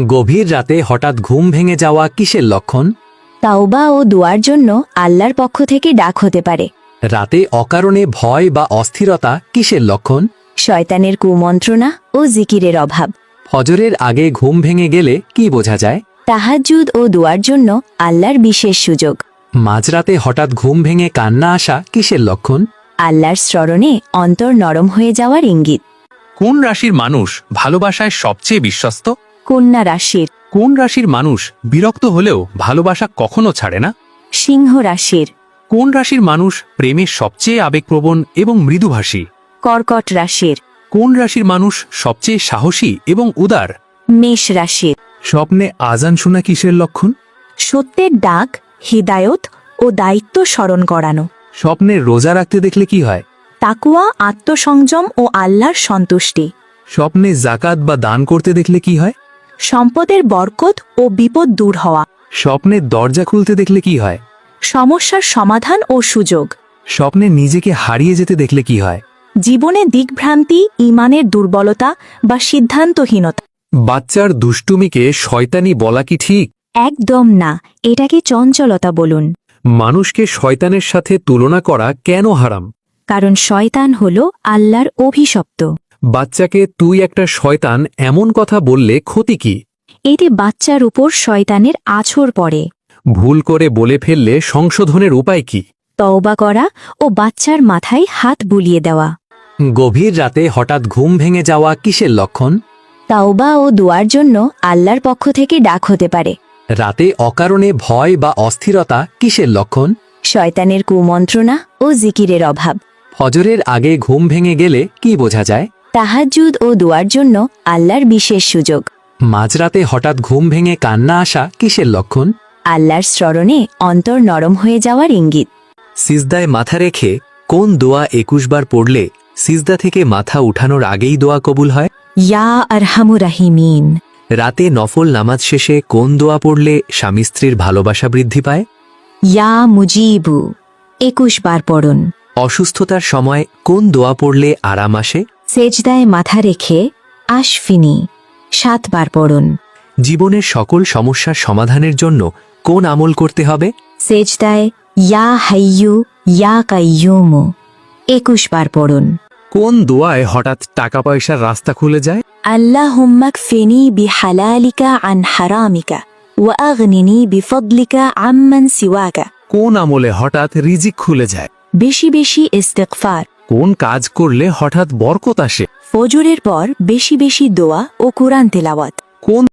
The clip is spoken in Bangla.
গভীর রাতে হঠাৎ ঘুম ভেঙে যাওয়া কিসের লক্ষণ? তাওবা ও দোয়ার জন্য আল্লাহর পক্ষ থেকে ডাক হতে পারে। রাতে অকারণে ভয় বা অস্থিরতা কিসের লক্ষণ? শয়তানের কুমন্ত্রণা ও জিকিরের অভাব। ফজরের আগে ঘুম ভেঙে গেলে কি বোঝা যায়? তাহাজ্জুদ ও দোয়ার জন্য আল্লাহর বিশেষ সুযোগ। মাঝরাতে হঠাৎ ঘুম ভেঙে কান্না আসা কিসের লক্ষণ? আল্লাহর স্মরণে অন্তর নরম হয়ে যাওয়ার ইঙ্গিত। কোন রাশির মানুষ ভালোবাসায় সবচেয়ে বিশ্বস্ত? কন্যা রাশির। কোন রাশির মানুষ বিরক্ত হলেও ভালোবাসা কখনো ছাড়ে না? সিংহ রাশির। কোন রাশির মানুষ প্রেমে সবচেয়ে আবেগপ্রবণ এবং মৃদুভাষী? কর্কট রাশির। কোন রাশির মানুষ সবচেয়ে সাহসী এবং উদার? মেষ রাশির। স্বপ্নে আজান শোনা কিসের লক্ষণ? সত্যের ডাক, হিদায়ত ও দায়িত্ব স্মরণ করানো। স্বপ্নে রোজা রাখতে দেখলে কি হয়? তাকুয়া, আত্মসংযম ও আল্লাহর সন্তুষ্টি। স্বপ্নে জাকাত বা দান করতে দেখলে কি হয়? সম্পদের বরকত ও বিপদ দূর হওয়া। স্বপ্নে দরজা খুলতে দেখলে কি হয়? সমস্যার সমাধান ও সুযোগ। স্বপ্নে নিজেকে হারিয়ে যেতে দেখলে কি হয়? জীবনে দিকভ্রান্তি, ঈমানের দুর্বলতা বা সিদ্ধান্তহীনতা। বাচ্চার দুষ্টুমিকে শয়তানি বলা কি ঠিক? একদম না, এটাকে চঞ্চলতা বলুন। মানুষকে শয়তানের সাথে তুলনা করা কেন হারাম? কারণ শয়তান হল আল্লাহর অভিশপ্ত। বাচ্চাকে তুই একটা শয়তান এমন কথা বললে ক্ষতি কি? এতে বাচ্চার উপর শয়তানের আছর পড়ে। ভুল করে বলে ফেললে সংশোধনের উপায় কি? তওবা করা ও বাচ্চার মাথায় হাত বুলিয়ে দেওয়া। গভীর রাতে হঠাৎ ঘুম ভেঙে যাওয়া কিসের লক্ষণ? তাওবা ও দোয়ার জন্য আল্লাহর পক্ষ থেকে ডাক হতে পারে। রাতে অকারণে ভয় বা অস্থিরতা কিসের লক্ষণ? শয়তানের কুমন্ত্রণা ও জিকিরের অভাব। ফজরের আগে ঘুম ভেঙে গেলে কি বোঝা যায়? তাহাজ্জুদ ও দোয়ার জন্য আল্লাহর বিশেষ সুযোগ। মাঝরাতে হঠাৎ ঘুম ভেঙে কান্না আসা কিসের লক্ষণ? আল্লাহর স্মরণে অন্তর নরম হয়ে যাওয়ার ইঙ্গিত। সিজদায় মাথা রেখে কোন দোয়া ২১ বার পড়লে সিজদা থেকে মাথা উঠানোর আগেই দোয়া কবুল হয়? ইয়া আরহামুর রাহিমিন। রাতে নফল নামাজ শেষে কোন দোয়া পড়লে স্বামী স্ত্রীর ভালোবাসা বৃদ্ধি পায়? ইয়া মুজিবু ২১ বার পড়ুন। অসুস্থতার সময় কোন দোয়া পড়লে আরাম আসে? সেজদায় মাথা রেখে আশফিনি ৭ বার পড়ুন। জীবনের সকল সমস্যার সমাধানের জন্য কোন আমল করতে হবে? সেজদায় ইয়া হাইয়ু ইয়া কাইয়ুমু ২১ বার পড়ুন। কোন দোয়ায় হঠাৎ টাকা পয়সার রাস্তা খুলে যায়? আল্লাহুম্মা কফিনি বিহালালিকা আন হারামিকা ওয়া আগনিনি বিফদলিকা আম্মান সিওয়াকা। কোন আমলে হঠাৎ রিজিক খুলে যায়? বেশি বেশি ইস্তেগফার। কোন কাজ করলে হঠাৎ বরকত আসে? ফজরের পর বেশি বেশি দোয়া ও কুরআন তেলাওয়াত। কোন